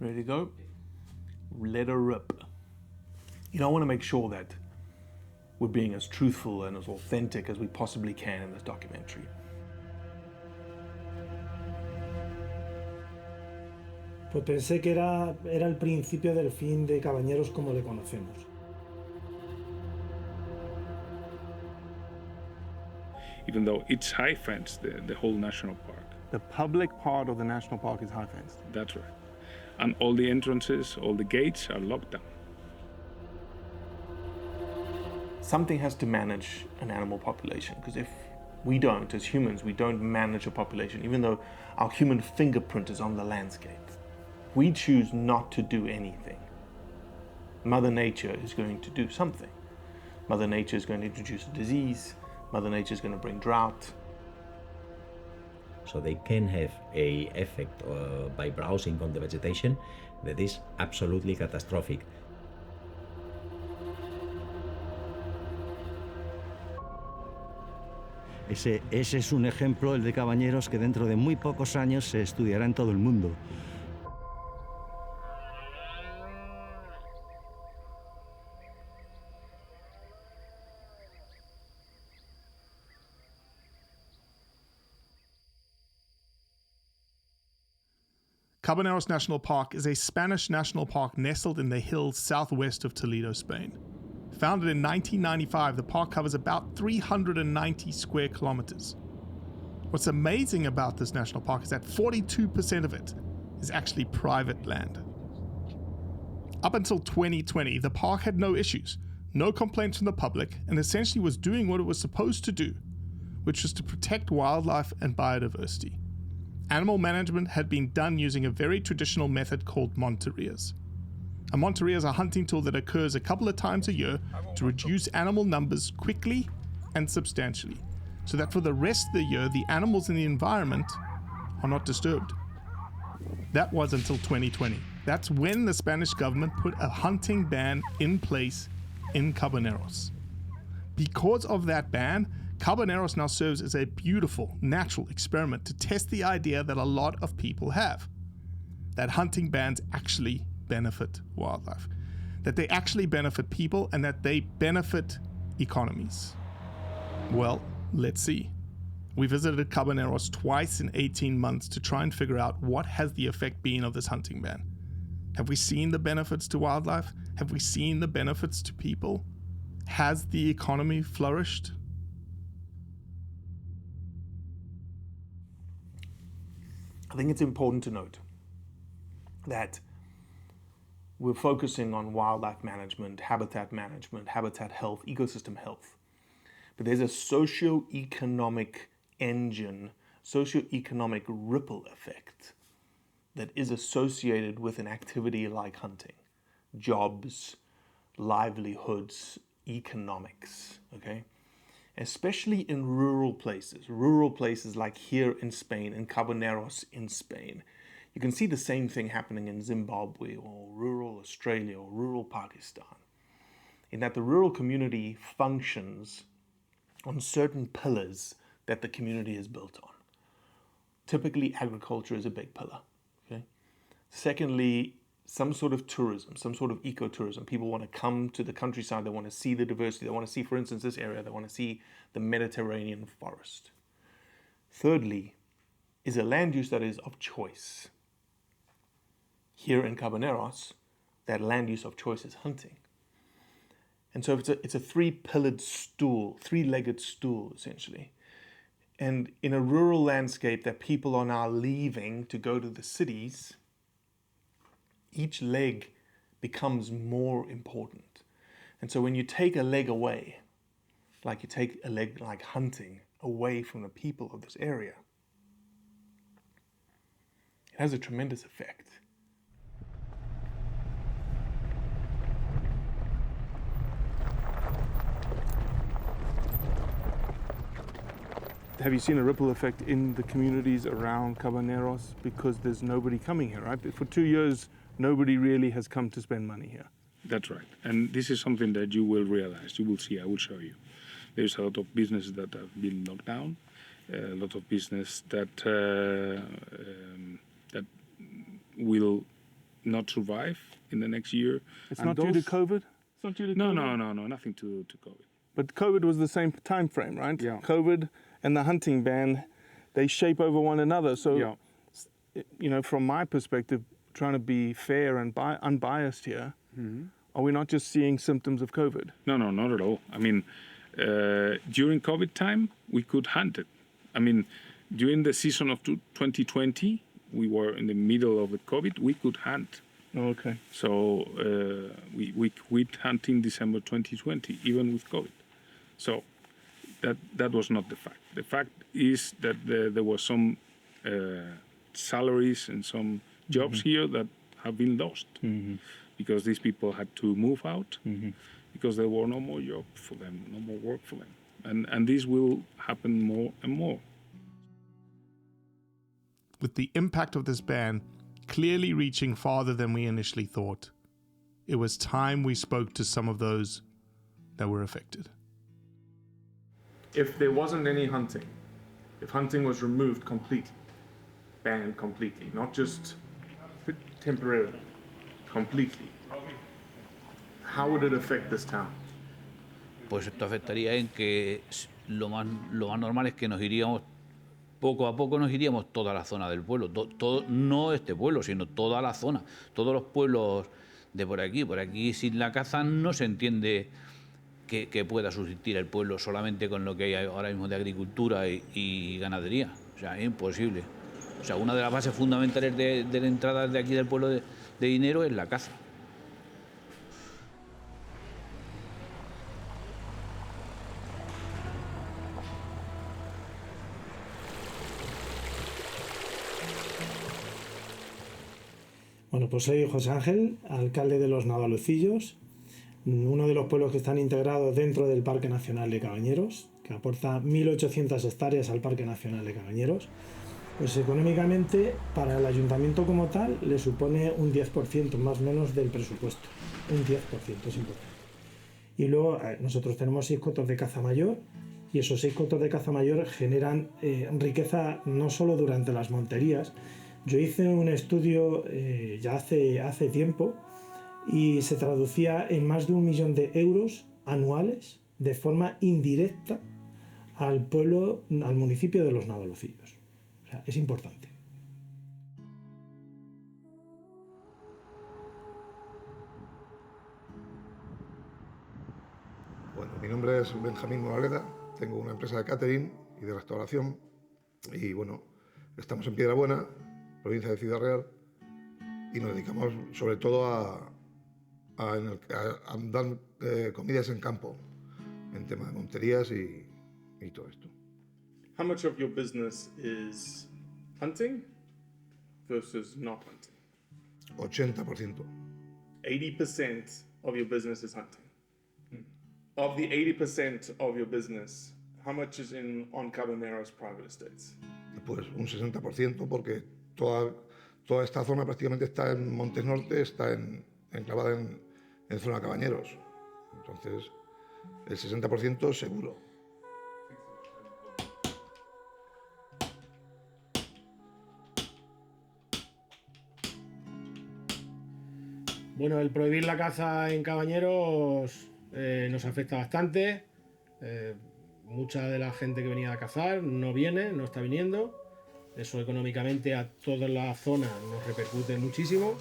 Ready to go? Let her rip. You know, I want to make sure that we're being as truthful and as authentic as we possibly can in this documentary. Pues pensé que era el principio del fin de Cabañeros como le conocemos. Even though it's high fenced, the whole national park. The public part of the national park is high fenced. That's right. And all the entrances, all the gates are locked down. Something has to manage an animal population, because if we don't, as humans, we don't manage a population, even though our human fingerprint is on the landscape. We choose not to do anything. Mother Nature is going to do something. Mother Nature is going to introduce a disease. Mother Nature is going to bring drought. So they can have an effect by browsing on the vegetation that is absolutely catastrophic. Ese es un ejemplo, el de Cabañeros, que dentro de muy pocos años se estudiará en todo el mundo. Cabañeros National Park is a Spanish national park nestled in the hills southwest of Toledo, Spain. Founded in 1995, the park covers about 390 square kilometers. What's amazing about this national park is that 42% of it is actually private land. Up until 2020, the park had no issues, no complaints from the public, and essentially was doing what it was supposed to do, which was to protect wildlife and biodiversity. Animal management had been done using a very traditional method called monterias. A monteria is a hunting tool that occurs a couple of times a year to reduce animal numbers quickly and substantially, so that for the rest of the year, the animals in the environment are not disturbed. That was until 2020. That's when the Spanish government put a hunting ban in place in Cabaneros. Because of that ban, Cabaneros now serves as a beautiful, natural experiment to test the idea that a lot of people have, that hunting bans actually benefit wildlife, that they actually benefit people, and that they benefit economies. Well, let's see. We visited Cabaneros twice in 18 months to try and figure out what has the effect been of this hunting ban. Have we seen the benefits to wildlife? Have we seen the benefits to people? Has the economy flourished? I think it's important to note that we're focusing on wildlife management, habitat health, ecosystem health. But there's a socio-economic engine, socio-economic ripple effect that is associated with an activity like hunting. Jobs, livelihoods, economics, okay? Especially in rural places like here in Spain, in Cabaneros in Spain. You can see the same thing happening in Zimbabwe or rural Australia or rural Pakistan, in that the rural community functions on certain pillars that the community is built on. Typically, agriculture is a big pillar. Okay? Secondly, some sort of tourism, some sort of ecotourism. People want to come to the countryside. They want to see the diversity. They want to see, for instance, this area. They want to see the Mediterranean forest. Thirdly, is a land use that is of choice. Here in Cabaneros, that land use of choice is hunting. And so it's a three-pillared stool, three-legged stool, essentially. And in a rural landscape that people are now leaving to go to the cities, each leg becomes more important. And so when you take a leg away, like you take a leg like hunting away from the people of this area, it has a tremendous effect. Have you seen a ripple effect in the communities around Cabaneros? Because there's nobody coming here, right? For 2 years, nobody really has come to spend money here. That's right. And this is something that you will realize. You will see. I will show you. There's a lot of businesses that have been locked down. A lot of business that will not survive in the next year. It's And not due to those- COVID? It's not due to No, COVID? nothing to COVID. But COVID was the same time frame, right? Yeah. COVID and the hunting ban, they shape over one another. So, Yeah. you know, from my perspective, trying to be fair and unbiased here, are we not just seeing symptoms of COVID? No, not at all. I mean, during COVID time, we could hunt it. I mean, during the season of 2020, we were in the middle of the COVID, we could hunt. Oh, okay. So we quit hunting December 2020, even with COVID. So that was not the fact. The fact is that there were some salaries and some jobs here that have been lost because these people had to move out because there were no more job for them, no more work for them. And this will happen more and more. With the impact of this ban clearly reaching farther than we initially thought, it was time we spoke to some of those that were affected. If there wasn't any hunting, if hunting was removed completely, banned completely, not just temporarily, completely, how would it affect this town? Pues esto afectaría en que lo más normal es que nos iríamos, poco a poco nos iríamos toda la zona del pueblo, todo, no este pueblo, sino toda la zona, todos los pueblos de por aquí. Por aquí sin la caza no se entiende que pueda subsistir el pueblo solamente con lo que hay ahora mismo de agricultura y ganadería. O sea, es imposible. O sea, una de las bases fundamentales de la entrada de aquí del pueblo de dinero es la caza. Bueno, pues soy José Ángel, alcalde de los Navalucillos, uno de los pueblos que están integrados dentro del Parque Nacional de Cabañeros, que aporta 1.800 hectáreas al Parque Nacional de Cabañeros. Pues económicamente, para el ayuntamiento como tal, le supone un 10% más o menos del presupuesto. Un 10%, es importante. Y luego nosotros tenemos 6 cotos de caza mayor, y esos 6 cotos de caza mayor generan riqueza no solo durante las monterías. Yo hice un estudio ya hace tiempo y se traducía en más de 1 millón de euros anuales de forma indirecta al pueblo, al municipio de los Navalucillos. O sea, es importante. Bueno, mi nombre es Benjamín Moraleda, tengo una empresa de catering y de restauración y bueno, estamos en Piedrabuena, provincia de Ciudad Real, y nos dedicamos sobre todo a dar comidas en campo, en tema de monterías y todo esto. How much of your business is hunting versus not hunting? 80%. 80% of your business is hunting. Of the 80% of your business, how much is on Cabaneros private estates? Pues un 60% porque toda esta zona prácticamente está en Montes Norte, está enclavada en zona Cabañeros. Entonces, el 60% seguro. Bueno, el prohibir la caza en Cabañeros nos afecta bastante. Mucha de la gente que venía a cazar no viene, no está viniendo. Eso económicamente a toda la zona nos repercute muchísimo.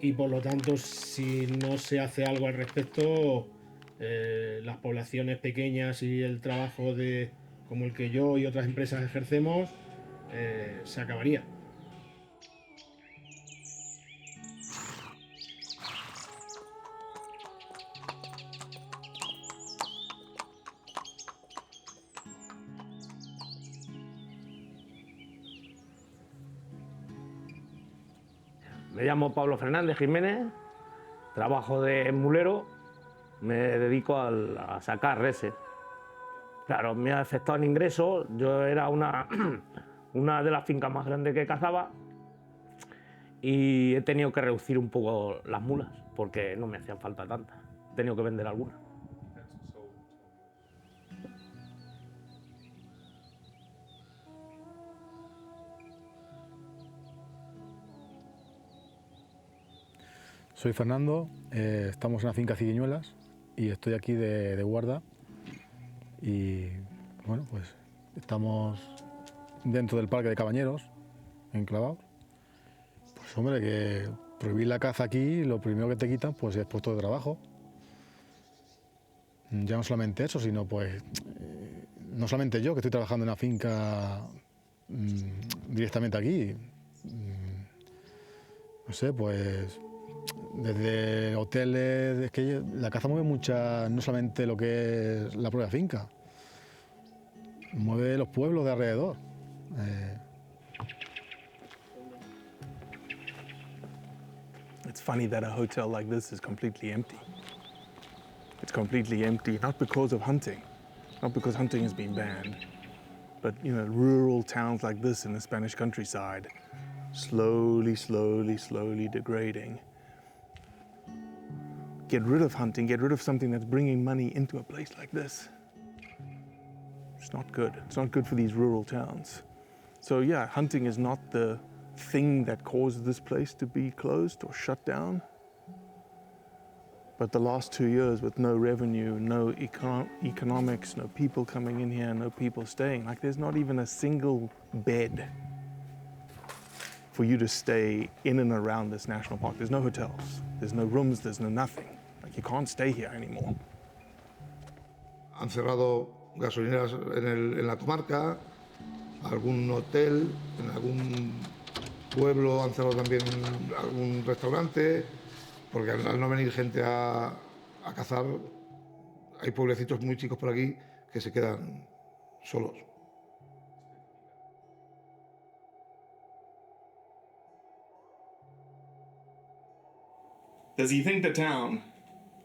Y por lo tanto, si no se hace algo al respecto, las poblaciones pequeñas y el trabajo como el que yo y otras empresas ejercemos, se acabaría. Me llamo Pablo Fernández Jiménez, trabajo de mulero, me dedico a sacar reses. Claro, me ha afectado en ingresos, yo era una de las fincas más grandes que cazaba y he tenido que reducir un poco las mulas porque no me hacían falta tantas, he tenido que vender algunas. Soy Fernando, estamos en la finca Ciguiñuelas y estoy aquí de guarda y bueno, pues estamos dentro del parque de Cabañeros, enclavados. Pues hombre, que prohibir la caza aquí, lo primero que te quitan pues es puesto de trabajo. Ya no solamente eso, sino pues no solamente yo que estoy trabajando en la finca directamente aquí. No sé, pues desde hoteles, es que la caza mueve mucha, no solamente lo que es la propia finca, mueve los pueblos de alrededor. It's funny that a hotel like this is completely empty. It's completely empty, not because of hunting, not because hunting has been banned, but you know, rural towns like this in the Spanish countryside, slowly degrading. Get rid of hunting, get rid of something that's bringing money into a place like this. It's not good. It's not good for these rural towns. So yeah, hunting is not the thing that caused this place to be closed or shut down. But the last 2 years with no revenue, no economics, no people coming in here, no people staying, like there's not even a single bed for you to stay in and around this national park. There's no hotels, there's no rooms, there's no nothing. Like you can't stay here anymore. Han cerrado gasolineras en la comarca, algún hotel, en algún pueblo han cerrado también algún restaurante, porque al no venir gente a cazar, hay pueblecitos muy chicos por aquí que se quedan solos. Does he think the town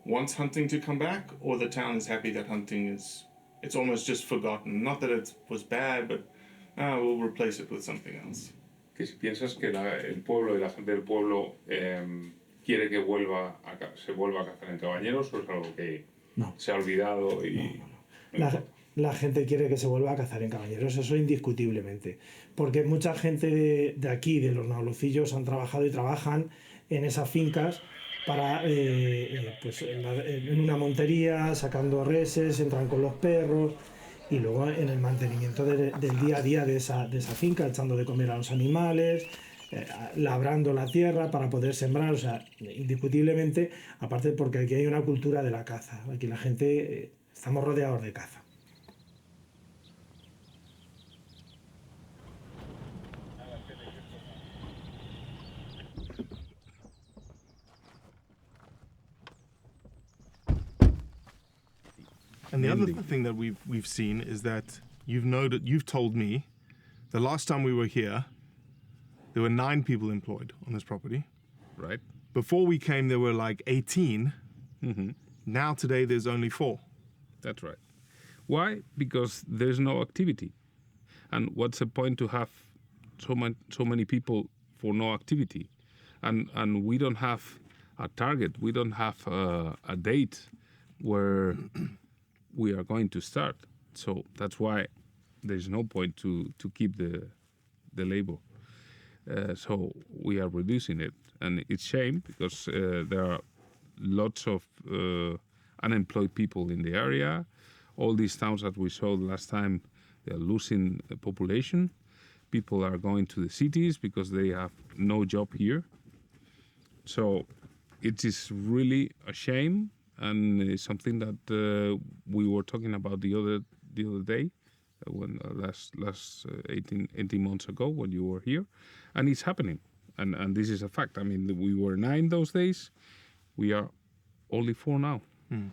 wants hunting to come back, or the town is happy that hunting is, it's almost just forgotten? Not that it was bad, but we'll replace it with something else. Que si piensas que el pueblo y la gente del pueblo quiere que se vuelva a cazar en Cabañeros, o es algo que se ha olvidado y... La gente quiere que se vuelva a cazar en Cabañeros, eso indiscutiblemente. Porque mucha gente de aquí, de los navalocillos, han trabajado y trabajan en esas fincas para, pues en una montería, sacando reses, entran con los perros y luego en el mantenimiento del día a día de esa finca, echando de comer a los animales, labrando la tierra para poder sembrar, o sea, indiscutiblemente, aparte porque aquí hay una cultura de la caza, aquí la gente, estamos rodeados de caza. And the other thing that we've seen is that you've told me the last time we were here, there were 9 people employed on this property. Right. Before we came, there were like 18. Mm-hmm. Now today, there's only 4. That's right. Why? Because there's no activity. And what's the point to have so many people for no activity? And we don't have a target. We don't have a date where we are going to start. So that's why there's no point to keep the label. So we are reducing it. And it's shame because there are lots of unemployed people in the area. All these towns that we saw last time, they are losing population. People are going to the cities because they have no job here. So it is really a shame, and it's something that we were talking about the other day, when last 18 months ago when you were here, and it's happening, and this is a fact. I mean, we were 9 those days, we are only 4 now. Mm.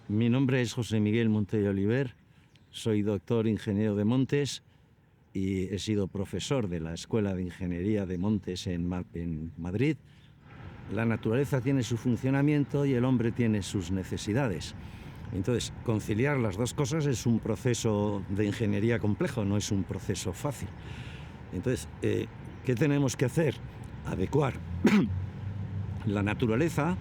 Mi nombre es José Miguel Monteiro Oliver, soy doctor ingeniero de montes y he sido profesor de la Escuela de Ingeniería de Montes en Madrid. La naturaleza tiene su funcionamiento y el hombre tiene sus necesidades. Entonces, conciliar las dos cosas es un proceso de ingeniería complejo, no es un proceso fácil. Entonces, ¿qué tenemos que hacer? adecuar la naturaleza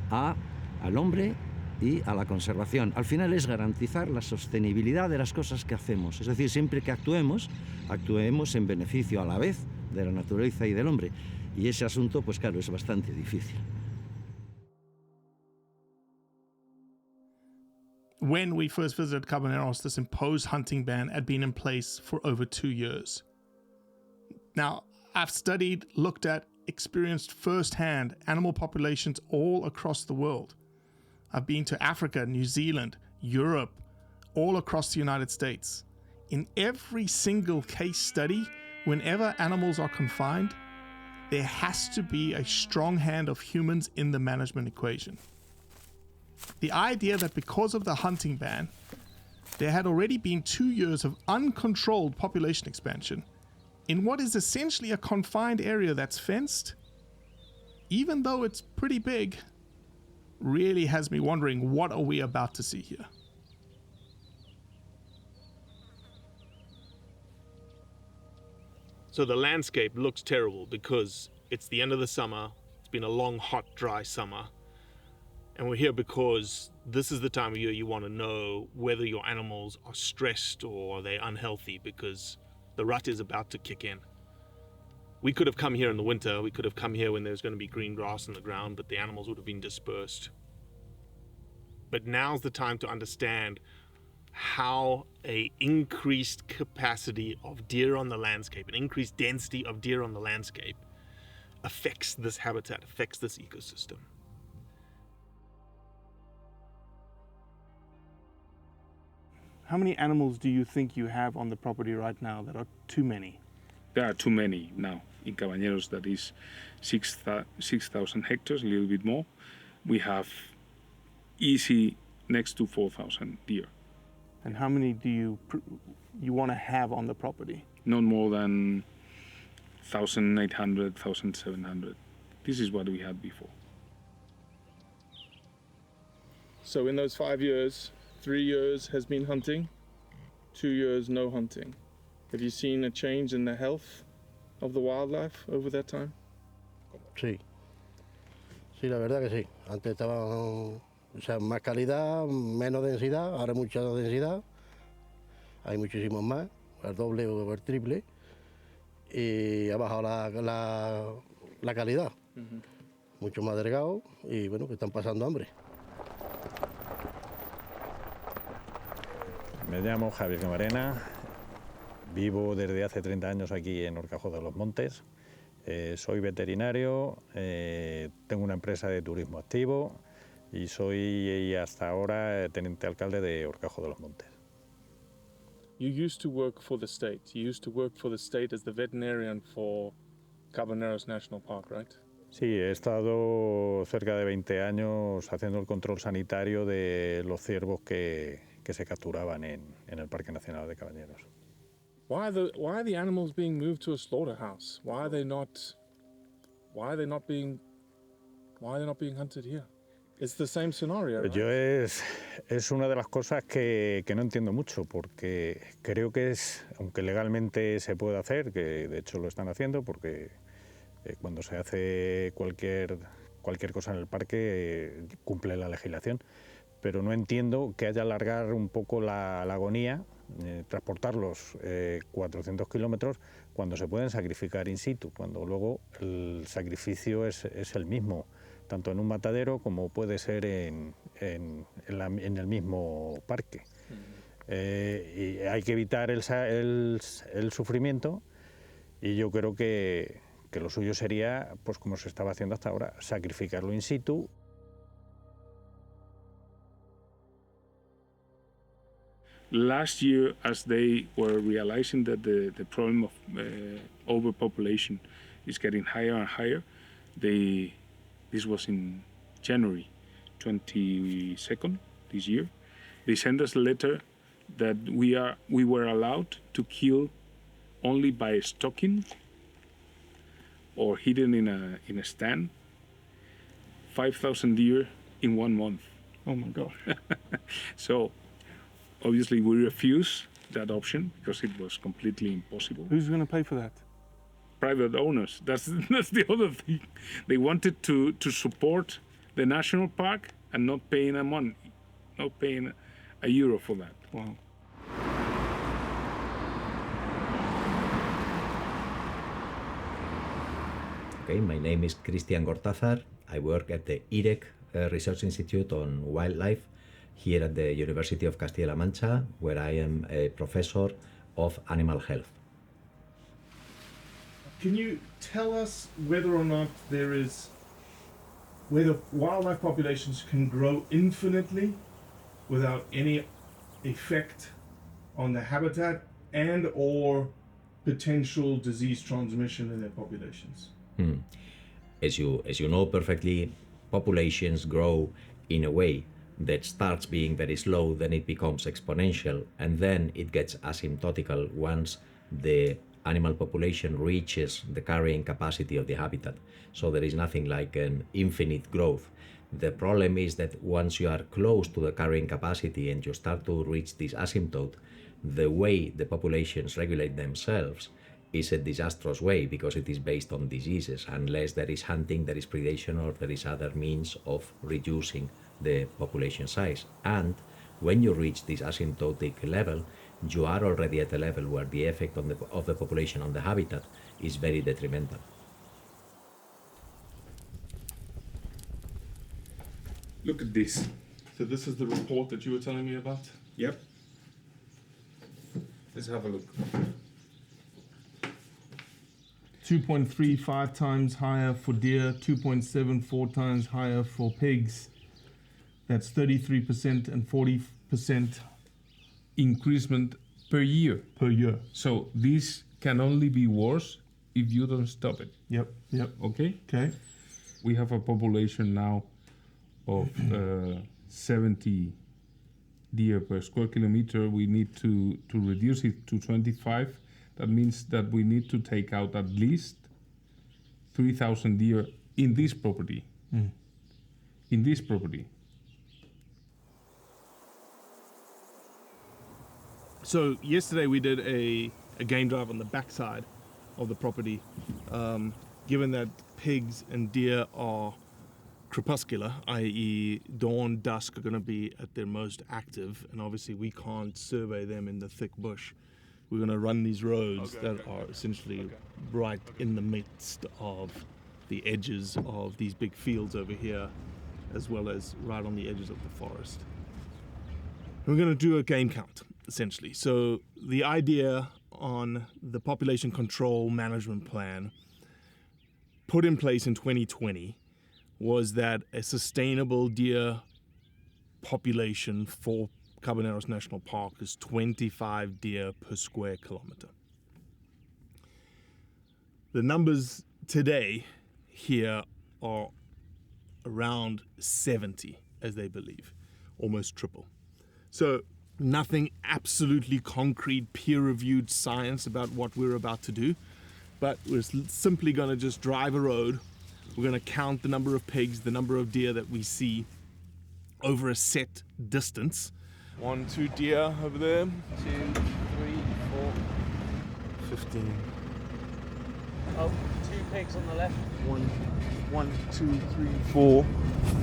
al hombre y a la conservación. Al final es garantizar la sostenibilidad de las cosas que hacemos. Es decir, siempre que actuemos en beneficio a la vez de la naturaleza y del hombre. Y ese asunto, pues claro, es bastante difícil. When we first visited Cabaneros, this imposed hunting ban had been in place for over 2 years. Now, I've studied, looked at, experienced firsthand animal populations all across the world. I've been to Africa, New Zealand, Europe, all across the United States. In every single case study, whenever animals are confined, there has to be a strong hand of humans in the management equation. The idea that because of the hunting ban, there had already been 2 years of uncontrolled population expansion in what is essentially a confined area that's fenced, even though it's pretty big, really has me wondering, what are we about to see here? So the landscape looks terrible because it's the end of the summer. It's been a long, hot, dry summer. And we're here because this is the time of year you want to know whether your animals are stressed or are they unhealthy, because the rut is about to kick in. We could have come here in the winter. We could have come here when there's going to be green grass on the ground, but the animals would have been dispersed. But now's the time to understand how a increased capacity of deer on the landscape, an increased density of deer on the landscape affects this habitat, affects this ecosystem. How many animals do you think you have on the property right now that are too many? There are too many now. In Cabañeros, that is 6,000 hectares, a little bit more. We have easy next to 4,000 deer. And how many do you want to have on the property? Not more than 1,800, 1,700. This is what we had before. So in those 5 years, 3 years has been hunting, 2 years no hunting. Have you seen a change in the health of the wildlife over that time? Sí, la verdad que sí. Antes estaban, más calidad, menos densidad, ahora mucha densidad. Hay muchísimos más, el doble o el triple. Y ha bajado la calidad. Mucho más delgado y bueno, que están pasando hambre. Me llamo Javier Camarena, vivo desde hace 30 años aquí en Horcajo de los Montes, soy veterinario, tengo una empresa de turismo activo y soy hasta ahora teniente alcalde de Horcajo de los Montes. You used to work for the state. You used to work for the state as the veterinarian for Cabañeros National Park, right? Sí, he estado cerca de 20 años haciendo el control sanitario de los ciervos que se capturaban en el Parque Nacional de Cabañeros. Why are the animals being moved to a slaughterhouse? Why are they not being hunted here? It's the same scenario, right? Yo es una de las cosas que no entiendo mucho, porque creo que aunque legalmente se puede hacer, que de hecho lo están haciendo, porque cuando se hace cualquier cosa en el parque cumple la legislación, pero no entiendo que haya alargar un poco la agonía, transportarlos 400 kilómetros cuando se pueden sacrificar in situ, cuando luego el sacrificio es el mismo, tanto en un matadero como puede ser en el mismo parque. Y hay que evitar el sufrimiento, y yo creo que lo suyo sería, pues como se estaba haciendo hasta ahora, sacrificarlo in situ. Last year, as they were realizing that the problem of overpopulation is getting higher and higher, this was in January 22nd this year, they sent us a letter that we were allowed to kill only by stocking or hidden in a stand 5,000 deer in 1 month. Oh my gosh. So obviously we refused that option because it was completely impossible. Who's going to pay for that? private owners. That's the other thing. They wanted to support the national park and not paying €1 for that. Wow. Okay, my name is Cristian Gortázar. I work at the IREC Research Institute on Wildlife here at the University of Castilla-La Mancha, where I am a professor of animal health. Can you tell us whether or not whether wildlife populations can grow infinitely without any effect on the habitat and or potential disease transmission in their populations? As you know perfectly, populations grow in a way that starts being very slow, then it becomes exponential, and then it gets asymptotical once the animal population reaches the carrying capacity of the habitat. So there is nothing like an infinite growth. The problem is that once you are close to the carrying capacity and you start to reach this asymptote, the way the populations regulate themselves is a disastrous way because it is based on diseases. Unless there is hunting, there is predation, or there is other means of reducing the population size. And when you reach this asymptotic level, you are already at a level where the effect of the population on the habitat is very detrimental. Look at this. So this is the report that you were telling me about? Yep. Let's have a look. 2.35 times higher for deer, 2.74 times higher for pigs. That's 33% and 40% Increasement per year. per year. So this can only be worse if you don't stop it. Yep. Okay? Okay. We have a population now of 70 deer per square kilometer. We need to reduce it to 25. That means that we need to take out at least 3,000 deer in this property. In this property. So yesterday we did a game drive on the backside of the property. Given that pigs and deer are crepuscular, i.e. dawn, dusk are going to be at their most active, and obviously we can't survey them in the thick bush. We're going to run these roads that are essentially right in the midst of the edges of these big fields over here, as well as right on the edges of the forest. We're going to do a game count, essentially. So the idea on the population control management plan put in place in 2020 was that a sustainable deer population for Cabañeros National Park is 25 deer per square kilometer. The numbers today here are around 70, as they believe, almost triple. So nothing absolutely concrete, peer-reviewed science about what we're about to do, but we're simply going to just drive a road. We're going to count the number of pigs, the number of deer that we see over a set distance. 1, 2 deer over there. 2, 3, 4, 15. Oh, 2 pigs on the left. 1, 2, 3, 4,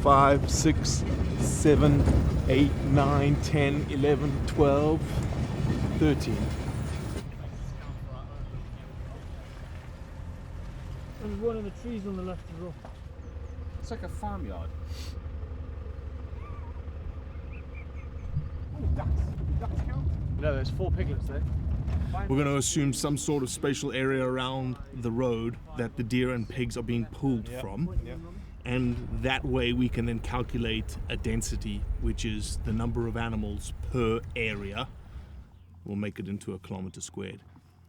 5, 6, 7, 8, 9, 10, 11, 12, 13. There's one of the trees on the left as well. It's like a farmyard. No, there's 4 piglets there. We're going to assume some sort of spatial area around the road that the deer and pigs are being pulled from. And that way we can then calculate a density, which is the number of animals per area. We'll make it into a kilometer squared.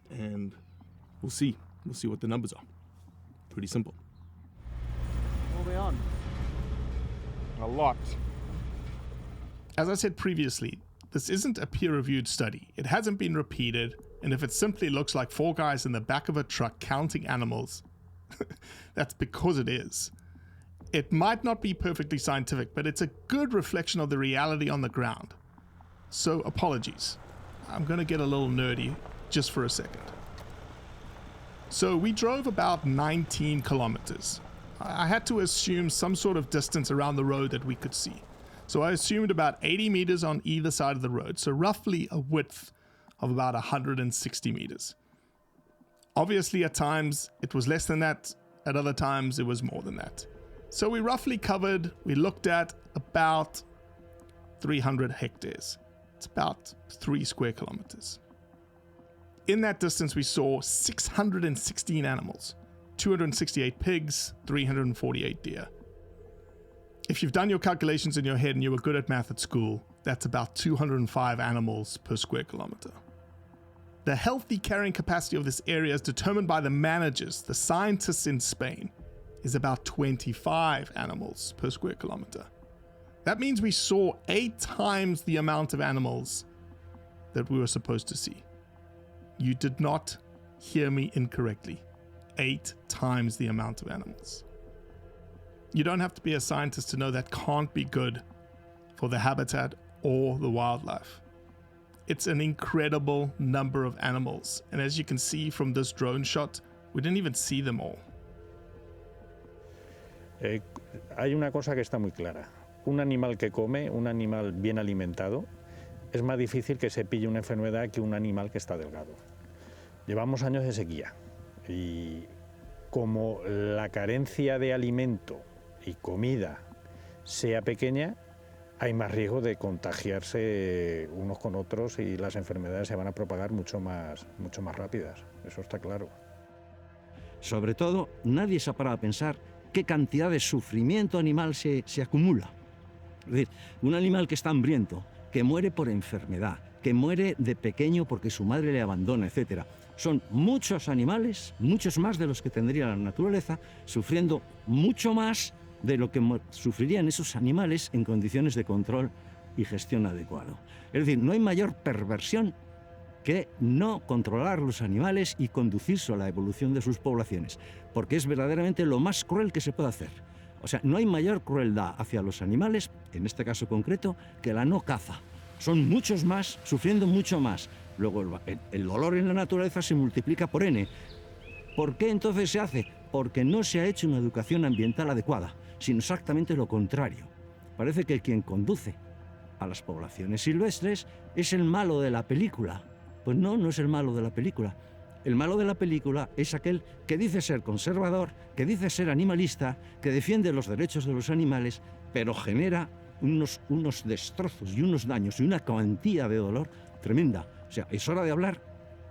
And we'll see. We'll see what the numbers are. Pretty simple. What are we on? A lot. As I said previously, this isn't a peer-reviewed study. It hasn't been repeated, and if it simply looks like 4 guys in the back of a truck counting animals, that's because it is. It might not be perfectly scientific, but it's a good reflection of the reality on the ground. So apologies. I'm going to get a little nerdy just for a second. So we drove about 19 kilometers. I had to assume some sort of distance around the road that we could see. So I assumed about 80 meters on either side of the road, so roughly a width of about 160 meters. Obviously, at times it was less than that, at other times it was more than that. So we looked at about 300 hectares. It's about 3 square kilometers. In that distance, we saw 616 animals, 268 pigs, 348 deer. If you've done your calculations in your head and you were good at math at school, that's about 205 animals per square kilometer. The healthy carrying capacity of this area is determined by the managers, the scientists in Spain, is about 25 animals per square kilometer. That means we saw 8 times the amount of animals that we were supposed to see. You did not hear me incorrectly. 8 times the amount of animals. You don't have to be a scientist to know that can't be good for the habitat or the wildlife. It's an incredible number of animals, and as you can see from this drone shot, we didn't even see them all. Hay una cosa que está muy clara. Un animal que come, un animal bien alimentado, es más difícil que se pille una enfermedad que un animal que está delgado. Llevamos años de sequía y como la carencia de alimento y comida sea pequeña, hay más riesgo de contagiarse unos con otros y las enfermedades se van a propagar mucho más rápidas. Eso está claro. Sobre todo, nadie se ha parado a pensar qué cantidad de sufrimiento animal se acumula. Es decir, un animal que está hambriento, que muere por enfermedad, que muere de pequeño porque su madre le abandona, etc. Son muchos animales, muchos más de los que tendría la naturaleza, sufriendo mucho más de lo que sufrirían esos animales en condiciones de control y gestión adecuado. Es decir, no hay mayor perversión que no controlar los animales y conducirse a la evolución de sus poblaciones, porque es verdaderamente lo más cruel que se puede hacer. O sea, no hay mayor crueldad hacia los animales, en este caso concreto, que la no caza. Son muchos más, sufriendo mucho más. Luego el dolor en la naturaleza se multiplica por n. ¿Por qué entonces se hace? Porque no se ha hecho una educación ambiental adecuada, sino exactamente lo contrario. Parece que quien conduce a las poblaciones silvestres es el malo de la película. Pues no, no es el malo de la película. El malo de la película es aquel que dice ser conservador, que dice ser animalista, que defiende los derechos de los animales, pero genera unos destrozos y unos daños y una cuantía de dolor tremenda. O sea, es hora de hablar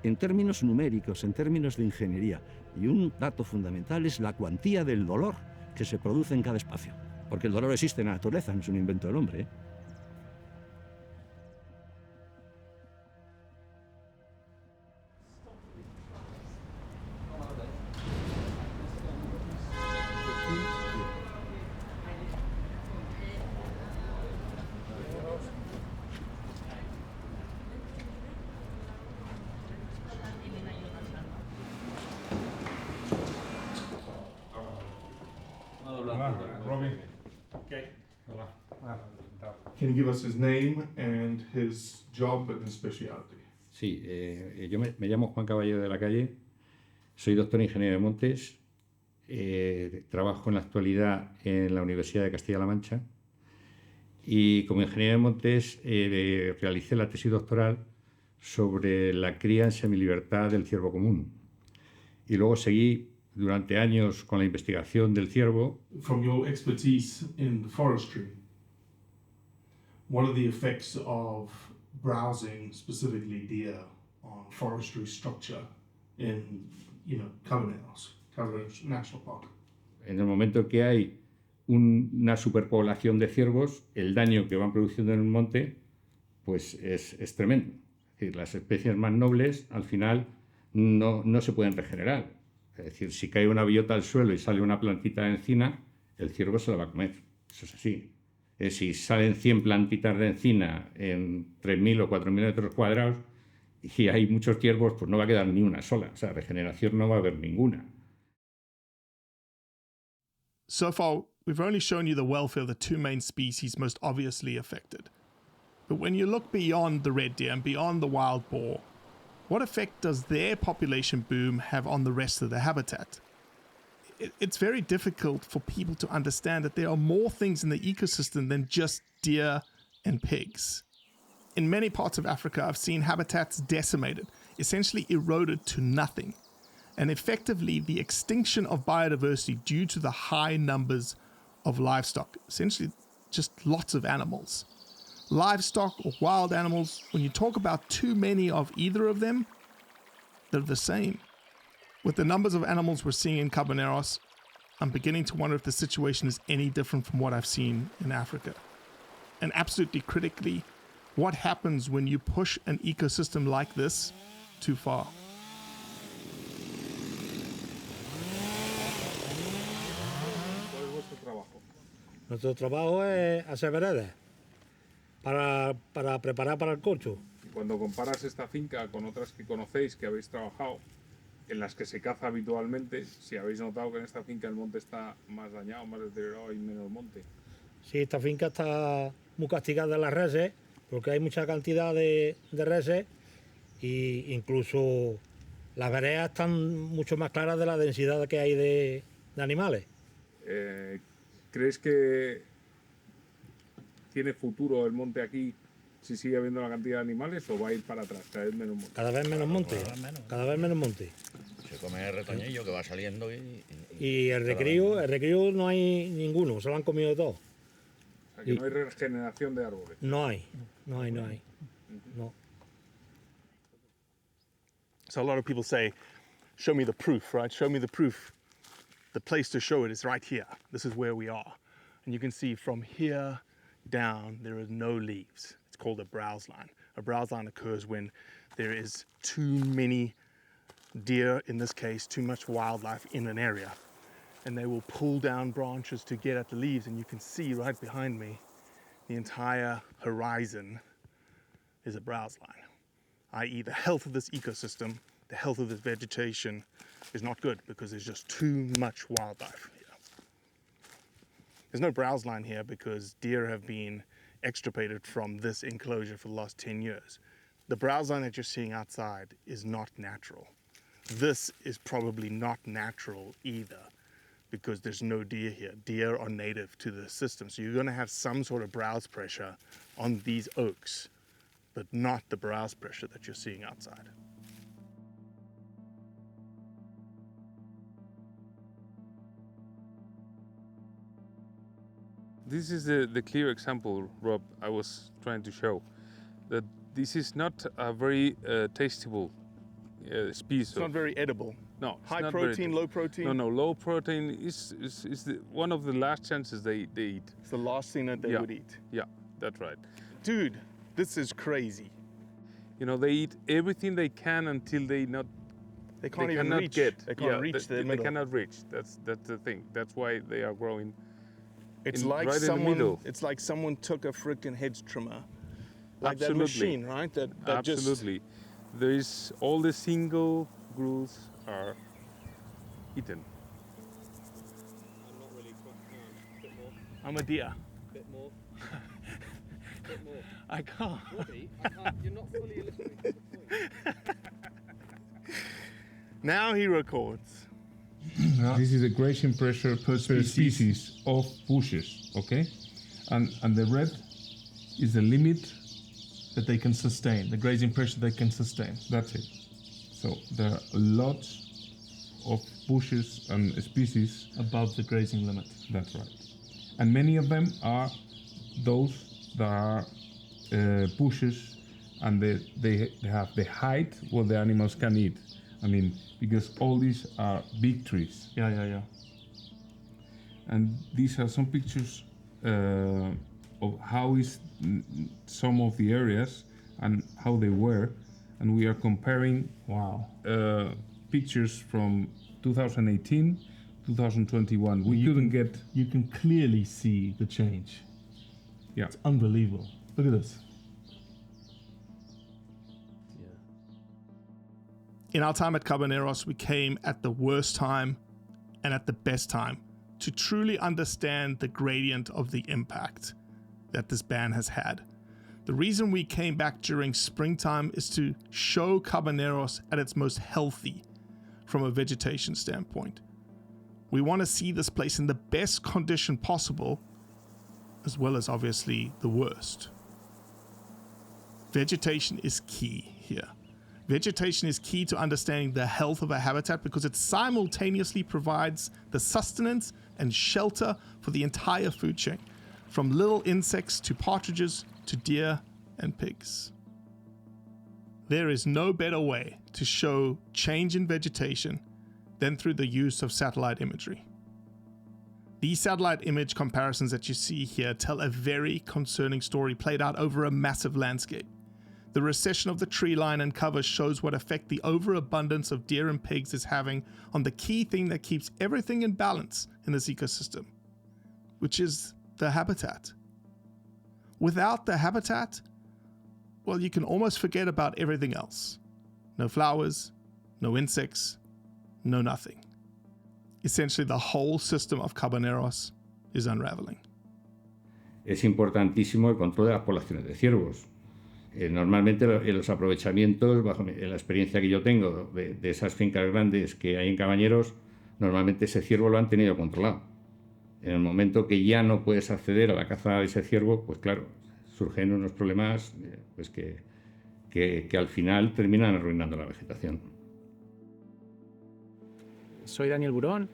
en términos numéricos, en términos de ingeniería. Y un dato fundamental es la cuantía del dolor que se produce en cada espacio. Porque el dolor existe en la naturaleza, no es un invento del hombre, ¿eh? Can you give us his name and his job and his specialty? Sí, yo me llamo Juan Caballero de la Calle, soy doctor ingeniero de montes, trabajo en la actualidad en la Universidad de Castilla-La Mancha y como ingeniero de montes realicé la tesis doctoral sobre la cría en semilibertad del ciervo común y luego seguí durante años con la investigación del ciervo. From your expertise in forestry, what are the effects of browsing, specifically deer, on forestry structure in, Cabaneros National Park? En el momento que hay una superpoblación de ciervos, el daño que van produciendo en el monte pues es tremendo. Es decir, las especies más nobles al final no se pueden regenerar. Es decir, si cae una bellota al suelo y sale una plantita de encina, el ciervo se la va a comer. Eso es así. Si salen 100 plantitas de encina en 3.000 o 4.000 metros cuadrados y hay muchos ciervos, pues no va a quedar ni una sola. O sea, regeneración no va a haber ninguna. So far, we've only shown you the welfare of the 2 main species most obviously affected. But when you look beyond the red deer and beyond the wild boar, what effect does their population boom have on the rest of the habitat? It's very difficult for people to understand that there are more things in the ecosystem than just deer and pigs. In many parts of Africa, I've seen habitats decimated, essentially eroded to nothing, and effectively the extinction of biodiversity due to the high numbers of livestock, essentially just lots of animals. Livestock or wild animals, when you talk about too many of either of them, they're the same. With the numbers of animals we're seeing in Cabaneros, I'm beginning to wonder if the situation is any different from what I've seen in Africa. And absolutely critically, what happens when you push an ecosystem like this too far? Nuestro trabajo es hacer veredas para preparar para el corcho. Cuando comparas esta finca con otras que conocéis, que habéis trabajado, en las que se caza habitualmente, si habéis notado que en esta finca el monte está más dañado, más deteriorado y menos monte. Sí, esta finca está muy castigada de las reses, porque hay mucha cantidad de reses e incluso las veredas están mucho más claras de la densidad que hay de animales. ¿Crees que tiene futuro el monte aquí si sigue habiendo la cantidad de animales o va a ir para atrás, cada vez menos monte? Cada vez menos monte, cada vez menos monte. Se come el retoñillo que va saliendo y el recrío no hay ninguno, se lo han comido todo. O sea, que no hay regeneración de árboles. No hay. No. So a lot of people say, show me the proof, right? Show me the proof. The place to show it is right here. This is where we are. And you can see from here down, there are no leaves. It's called a browse line. A browse line occurs when there is too many deer, in this case, too much wildlife in an area. And they will pull down branches to get at the leaves. And you can see right behind me, the entire horizon is a browse line, i.e. the health of this ecosystem, the health of this vegetation is not good because there's just too much wildlife here. There's no browse line here because deer have been extirpated from this enclosure for the last 10 years. The browse line that you're seeing outside is not natural. This is probably not natural either because there's no deer here. Deer are native to the system. So you're going to have some sort of browse pressure on these oaks, but not the browse pressure that you're seeing outside. This is the clear example, Rob, I was trying to show, that this is not a very tastable species. It's not very edible. No, high protein, low protein. No, low protein is one of the last chances they eat. It's the last thing that they would eat. Yeah, that's right. Dude, this is crazy. You know, they eat everything they can until they can't even reach. They can't reach the middle. They cannot reach. That's the thing. That's why they are growing. It's like someone took a freaking hedge trimmer, like that machine, right? That Absolutely. There is all the single growths are eaten. I'm not really a bit more. I'm a deer. Bit more. Bit more. I can't. Robbie, I can't. You're not fully listening to the point. Now he records. This is the grazing pressure per species of bushes, okay? And the red is the limit that they can sustain, the grazing pressure they can sustain. That's it. So there are lots of bushes and species above the grazing limit. That's right. And many of them are those that are bushes and they have the height what the animals can eat. I mean, because all these are big trees. Yeah. And these are some pictures of how is some of the areas and how they were. And we are comparing pictures from 2018, 2021. You can clearly see the change. Yeah. It's unbelievable. Look at this. In our time at Cabaneros, we came at the worst time and at the best time to truly understand the gradient of the impact that this ban has had. The reason we came back during springtime is to show Cabaneros at its most healthy from a vegetation standpoint. We want to see this place in the best condition possible, as well as obviously the worst. Vegetation is key here. Vegetation is key to understanding the health of a habitat because it simultaneously provides the sustenance and shelter for the entire food chain, from little insects to partridges to deer and pigs. There is no better way to show change in vegetation than through the use of satellite imagery. These satellite image comparisons that you see here tell a very concerning story played out over a massive landscape. The recession of the tree line and cover shows what effect the overabundance of deer and pigs is having on the key thing that keeps everything in balance in this ecosystem, which is the habitat. Without the habitat, well, you can almost forget about everything else. No flowers, no insects, no nothing. Essentially, the whole system of Cabaneros is unraveling. Es importantísimo el control de las poblaciones de ciervos. Normalmente los aprovechamientos, bajo la experiencia que yo tengo de esas fincas grandes que hay en Cabañeros, normalmente ese ciervo lo han tenido controlado. En el momento que ya no puedes acceder a la caza de ese ciervo, pues claro, surgen unos problemas pues que al final terminan arruinando la vegetación. Soy Daniel Burón,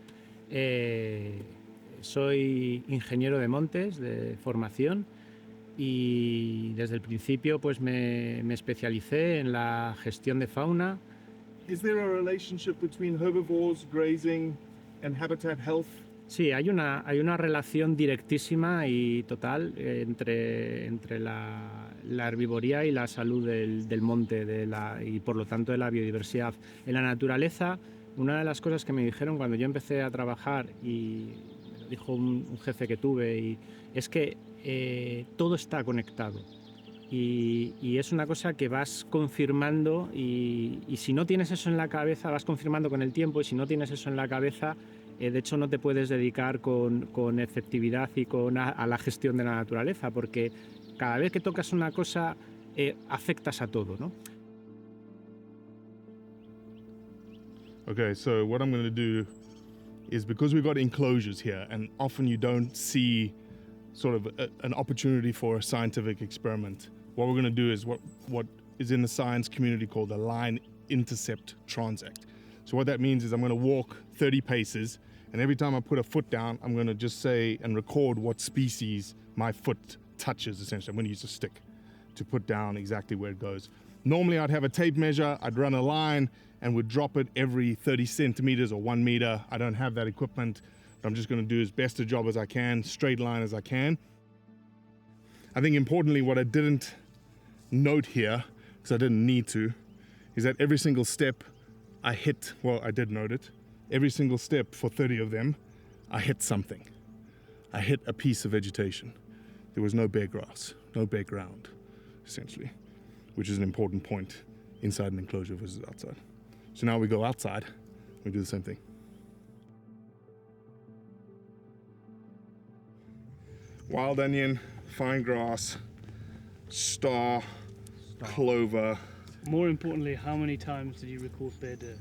soy ingeniero de montes de formación y desde el principio pues me especialicé en la gestión de fauna. Is there a relationship between herbivores, grazing, and habitat health? Sí, hay una relación directísima y total entre la herbivoría y la salud del monte y por lo tanto de la biodiversidad. En la naturaleza, una de las cosas que me dijeron cuando yo empecé a trabajar, y me lo dijo un jefe que tuve, es que todo está conectado. Y es una cosa que vas confirmando y si no tienes eso en la cabeza, vas confirmando con el tiempo, y si no tienes eso en la cabeza, de hecho no te puedes dedicar con efectividad y a la gestión de la naturaleza, porque cada vez que tocas una cosa afectas a todo, ¿no? Okay, so what I'm going to do is, because we've got enclosures here and often you don't see sort of an opportunity for a scientific experiment, what we're going to do is what is in the science community called the line intercept transact. So what that means is I'm going to walk 30 paces, and every time I put a foot down, I'm going to just say and record what species my foot touches, essentially. I'm going to use a stick to put down exactly where it goes. Normally I'd have a tape measure, I'd run a line and would drop it every 30 centimeters or 1 meter. I don't have that equipment. I'm just going to do as best a job as I can, straight line as I can. I think importantly, what I didn't note here, because I didn't need to, is that every single step I hit, well, I did note it, every single step for 30 of them, I hit something. I hit a piece of vegetation. There was no bare grass, no bare ground, essentially, which is an important point inside an enclosure versus outside. So now we go outside, we do the same thing. Wild onion, fine grass, star, clover. More importantly, how many times did you record bare dirt?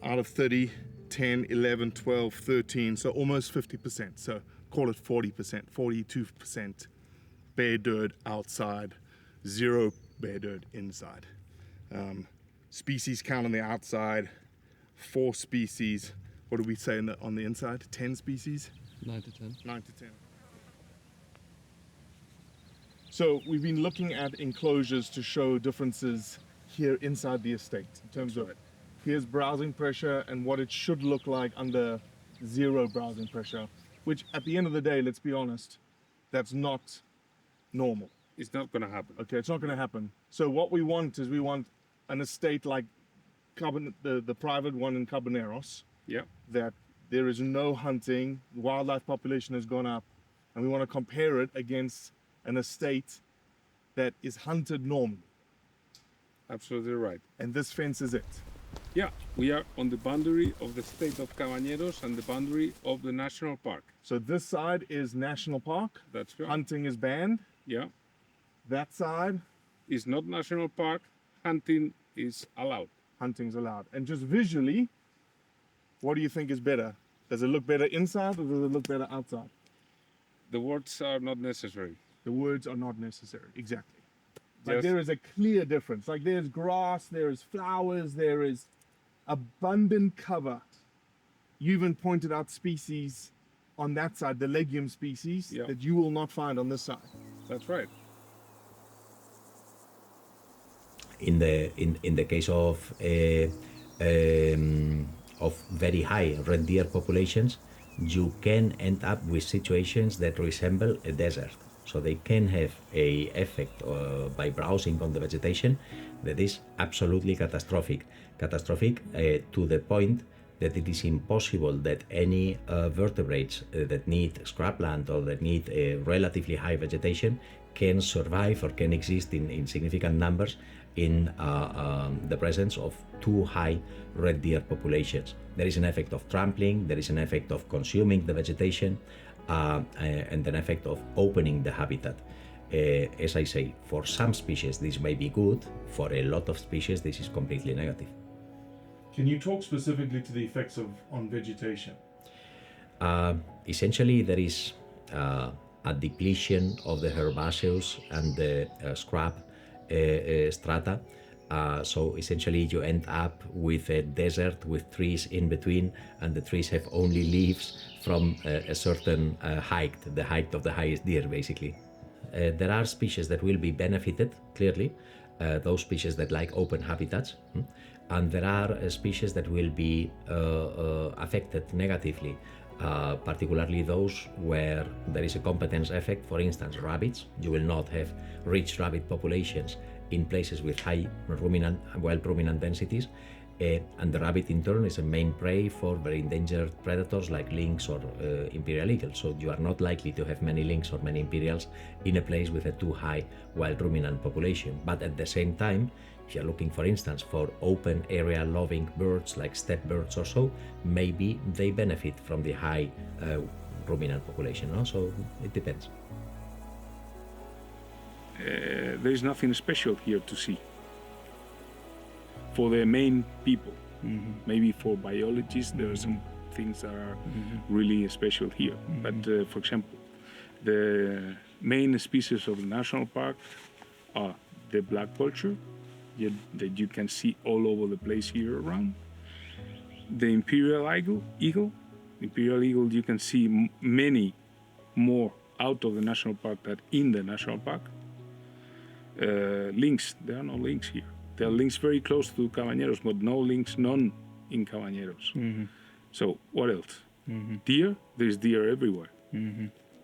Out of 30, 10, 11, 12, 13, so almost 50%. So call it 40%, 42% bare dirt outside, 0 bare dirt inside. Species count on the outside, 4 species. What do we say on the inside? 10 species? 9 to 10. 9 to 10. So we've been looking at enclosures to show differences here inside the estate in terms of here's browsing pressure and what it should look like under 0 browsing pressure, which at the end of the day, let's be honest, that's not normal. It's not going to happen. Okay, it's not going to happen. So what we want is an estate like the private one in Cabaneros, that there is no hunting, wildlife population has gone up, and we want to compare it against an estate that is hunted normally. Absolutely right. And this fence is it. Yeah, we are on the boundary of the state of Cabañeros and the boundary of the national park. So this side is national park. That's right. Hunting is banned. Yeah. That side It's not national park. Hunting is allowed. hunting's allowed. And just visually, what do you think is better? Does it look better inside or does it look better outside? The words are not necessary. The words are not necessary, exactly. Like Just- there is a clear difference. Like there's grass, there is flowers, there is abundant cover. You even pointed out species on that side, the legume species, that you will not find on this side. That's right. In the case of very high red deer populations, you can end up with situations that resemble a desert. So they can have a effect by browsing on the vegetation that is absolutely catastrophic. Catastrophic to the point that it is impossible that any vertebrates that need scrubland or that need a relatively high vegetation can survive or can exist in significant numbers in the presence of too high red deer populations. There is an effect of trampling, there is an effect of consuming the vegetation, and an effect of opening the habitat. As I say, for some species this may be good, for a lot of species this is completely negative. Can you talk specifically to the effects on vegetation? Essentially, there is a depletion of the herbaceous and the scrub strata. So essentially you end up with a desert with trees in between, and the trees have only leaves from a certain height, the height of the highest deer basically. There are species that will be benefited, clearly, those species that like open habitats, and there are species that will be affected negatively, particularly those where there is a competence effect. For instance, rabbits. You will not have rich rabbit populations in places with high ruminant, wild ruminant densities, and the rabbit in turn is a main prey for very endangered predators like lynx or imperial eagle. So you are not likely to have many lynx or many imperials in a place with a too high wild ruminant population. But at the same time, if you're looking, for instance, for open area loving birds like steppe birds or so, maybe they benefit from the high ruminant population, no? So it depends. There is nothing special here to see for the main people. Maybe for biologists there are some things that are really special here. But for example, the main species of the national park are the black vulture, that you can see all over the place here around. The imperial eagle. Imperial eagle, you can see many more out of the national park than in the national park. Lynx, there are no lynx here. There are lynx very close to Cabañeros, but no lynx, none in Cabañeros. So what else? Deer, there's deer everywhere.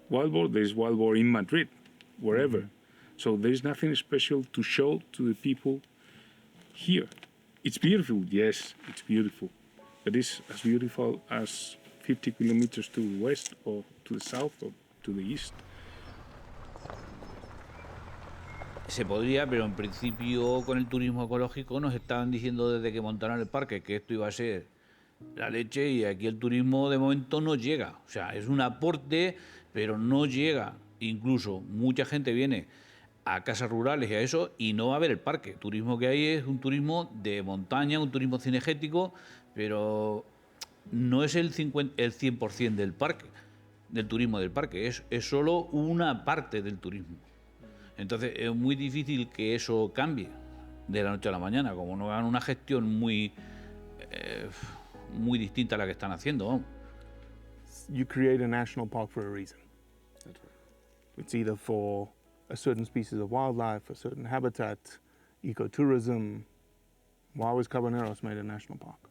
Wild boar, there's wild boar in Madrid, wherever. So there's nothing special to show to the people here. It's beautiful, yes, it's beautiful. But it's as beautiful as 50 kilometers to the west or to the south or to the east. Se podría, pero en principio con el turismo ecológico nos estaban diciendo desde que montaron el parque que esto iba a ser la leche, y aquí el turismo de momento no llega. O sea, es un aporte, pero no llega. Incluso mucha gente viene a casas rurales y a eso y no va a ver el parque. El turismo que hay es un turismo de montaña, un turismo cinegético, pero no es el 100% del parque, del turismo del parque. Es solo una parte del turismo. Entonces es muy difícil que eso cambie de la noche a la mañana, como no hagan una gestión muy distinta a la que están haciendo. Vamos. You create a national park for a reason. That's right. It's either for a certain species of wildlife, a certain habitat, ecotourism. Why was Cabaneros made a national park?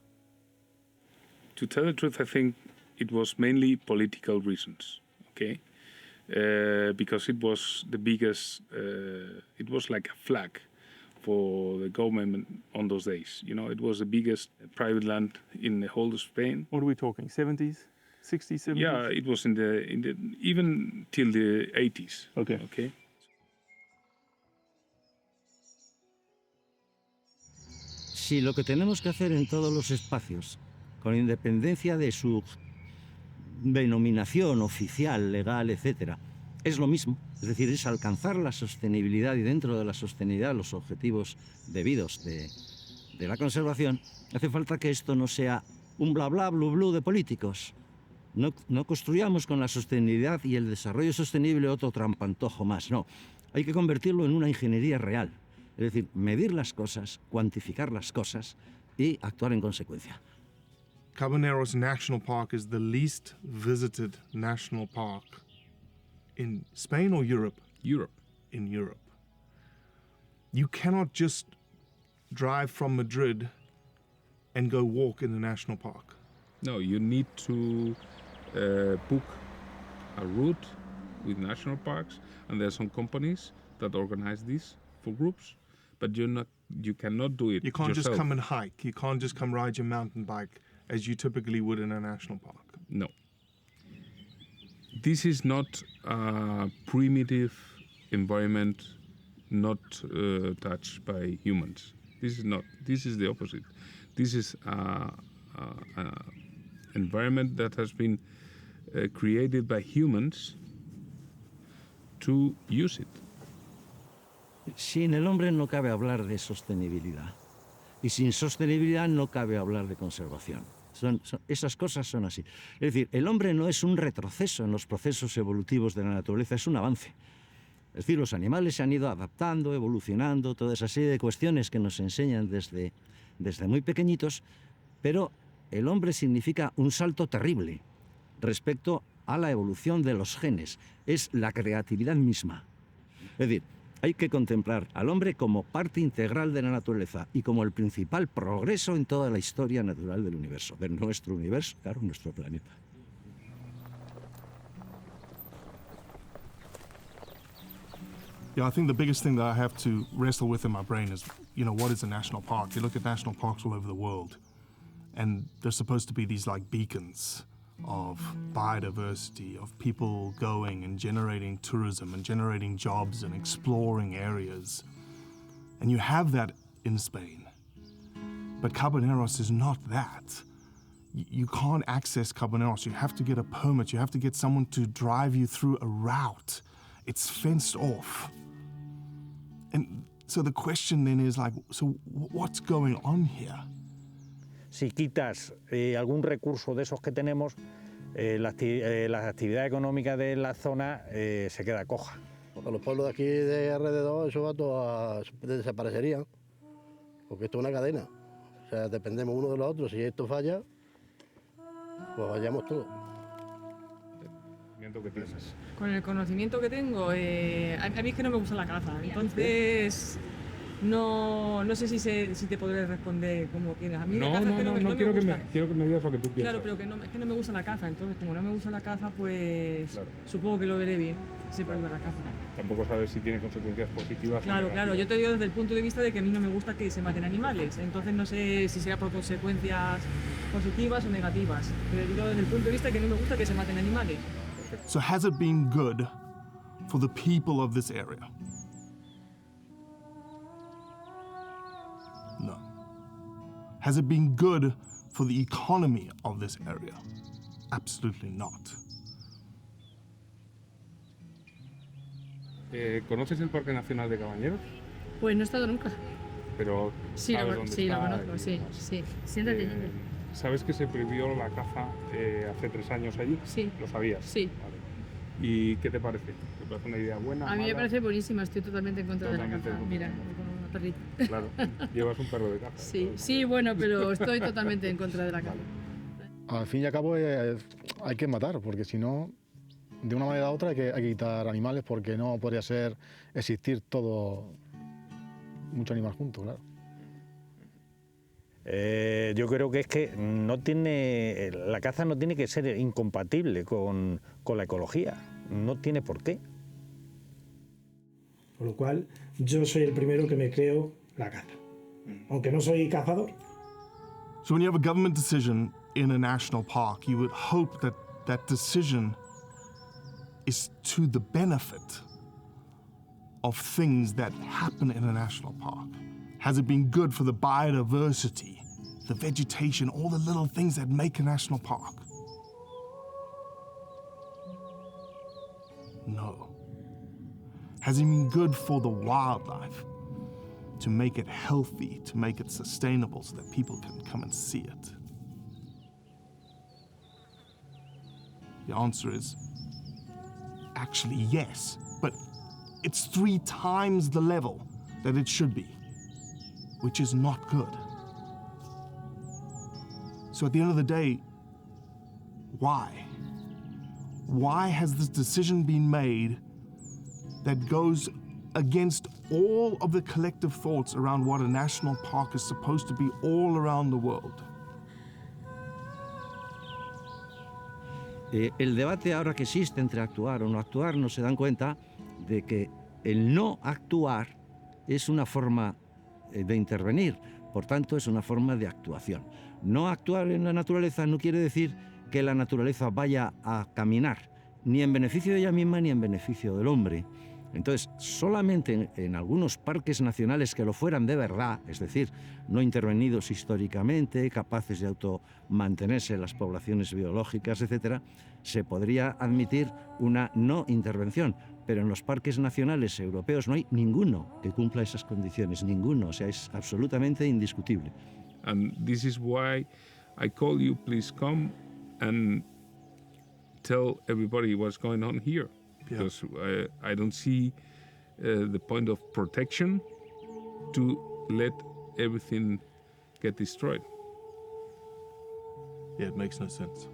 To tell the truth, I think it was mainly political reasons, okay? Because it was the biggest, it was like a flag for the government on those days. You know, it was the biggest private land in the whole of Spain. What are we talking, 70s, 60s, 70s? Yeah, it was in the even till the 80s. Okay. Okay. Si lo que tenemos que hacer en todos los espacios, con independencia de su denominación oficial, legal, etc., es lo mismo, Es decir, es alcanzar la sostenibilidad y dentro de la sostenibilidad los objetivos debidos de la conservación. Hace falta que esto no sea un bla bla blu blu de políticos. No construyamos con la sostenibilidad y el desarrollo sostenible otro trampantojo más, no. Hay que convertirlo en una ingeniería real. Es decir, medir las cosas, cuantificar las cosas y actuar en consecuencia. Cabañeros National Park is the least visited national park in Spain or Europe? Europe. In Europe. You cannot just drive from Madrid and go walk in the national park. No, you need to book a route with national parks, and there are some companies that organize this for groups, but you cannot do it You can't yourself. just come and hike. You can't just come ride your mountain bike as you typically would in a national park. No. This is not a primitive environment not touched by humans. This is not. This is the opposite. This is an environment that has been created by humans to use it. Sin el hombre no cabe hablar de sostenibilidad. Y sin sostenibilidad no cabe hablar de conservación. Esas cosas son así. Es decir, el hombre no es un retroceso en los procesos evolutivos de la naturaleza, es un avance. Es decir, los animales se han ido adaptando, evolucionando, toda esa serie de cuestiones que nos enseñan desde muy pequeñitos, pero el hombre significa un salto terrible respecto a la evolución de los genes. Es la creatividad misma. Es decir, hay que contemplar al hombre como parte integral de la naturaleza y como el principal progreso en toda la historia natural del universo, claro, nuestro planeta. Yeah, I think the biggest thing that I have to wrestle with in my brain is, what is a national park? You look at national parks all over the world, and they're supposed to be these like beacons of biodiversity, of people going and generating tourism and generating jobs and exploring areas. And you have that in Spain. But Cabaneros is not that. You can't access Cabaneros. You have to get a permit. You have to get someone to drive you through a route. It's fenced off. And so the question then is so what's going on here? Si quitas algún recurso de esos que tenemos, la actividad económica de la zona se queda coja. Porque los pueblos de aquí de alrededor, eso va todo desaparecería, porque esto es una cadena. O sea, dependemos uno de los otros. Si esto falla, pues vayamos todos. ¿Qué piensas? Con el conocimiento que tengo, a mí es que no me gusta la caza, entonces no sé si te podré responder como quieras. A mí la caza quiero que me digas lo que tú piensas. Claro, pero es que no me gusta la caza, entonces como no me gusta la caza, pues claro, supongo que lo veré bien, si claro, la caza. Tampoco sabes si tiene consecuencias positivas o negativas. Claro, yo te digo desde el punto de vista de que a mí no me gusta que se maten animales, entonces no sé si será por consecuencias positivas o negativas, pero digo desde el punto de vista de que no me gusta que se maten animales. So has it been good for the people of this area? No. Has it been good for the economy of this area? Absolutely not. ¿Conoces el Parque Nacional de Cabañeros? Pues no he estado nunca. Pero sí, ¿sabes dónde sí, está? lo conozco, sí. Siéntate. ¿Sabes que se prohibió la caza hace 3 años allí? Sí. ¿Lo sabías? Sí. Vale. ¿Y qué te parece? ¿Te parece una idea buena? A mí mala? me parece buenísima, estoy totalmente en contra de la caza. Mira, con una perrita. Claro, llevas un perro de caza. Sí, bueno, pero estoy totalmente en contra de la caza. Al fin y al cabo hay que matar, porque si no, de una manera u otra hay que quitar animales, porque no podría existir mucho animal junto, claro. Yo creo que es que la caza no tiene que ser incompatible con la ecología, no tiene por qué. Por lo cual, yo soy el primero que me creo la caza, aunque no soy cazador. So when you have a government decision in a national park, you would hope that that decision is to the benefit of things that happen in a national park. Has it been good for the biodiversity, the vegetation, all the little things that make a national park? No. Has it been good for the wildlife to make it healthy, to make it sustainable so that people can come and see it? The answer is actually yes, but it's 3 times the level that it should be, which is not good. So at the end of the day, why? Why has this decision been made that goes against all of the collective thoughts around what a national park is supposed to be all around the world? El debate ahora que existe entre actuar o no actuar, no se dan cuenta de que el no actuar es una forma de intervenir, por tanto es una forma de actuación. No actuar en la naturaleza no quiere decir que la naturaleza vaya a caminar, ni en beneficio de ella misma ni en beneficio del hombre. Entonces, solamente en algunos parques nacionales que lo fueran de verdad, es decir, no intervenidos históricamente, capaces de automantenerse las poblaciones biológicas, etc., se podría admitir una no intervención. Pero en los parques nacionales europeos no hay ninguno que cumpla esas condiciones, ninguno, o sea, es absolutamente indiscutible. And this is why I call you, please come and tell everybody what's going on here. Because I don't see the point of protection to let everything get destroyed. Yeah, it makes no sense.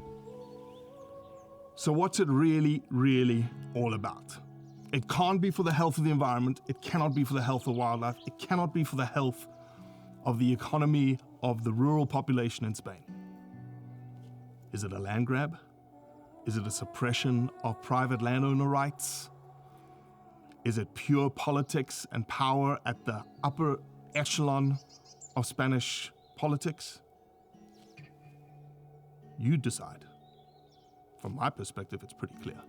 So what's it really, really all about? It can't be for the health of the environment. It cannot be for the health of wildlife. It cannot be for the health of the economy of the rural population in Spain. Is it a land grab? Is it a suppression of private landowner rights? Is it pure politics and power at the upper echelon of Spanish politics? You decide. From my perspective, it's pretty clear.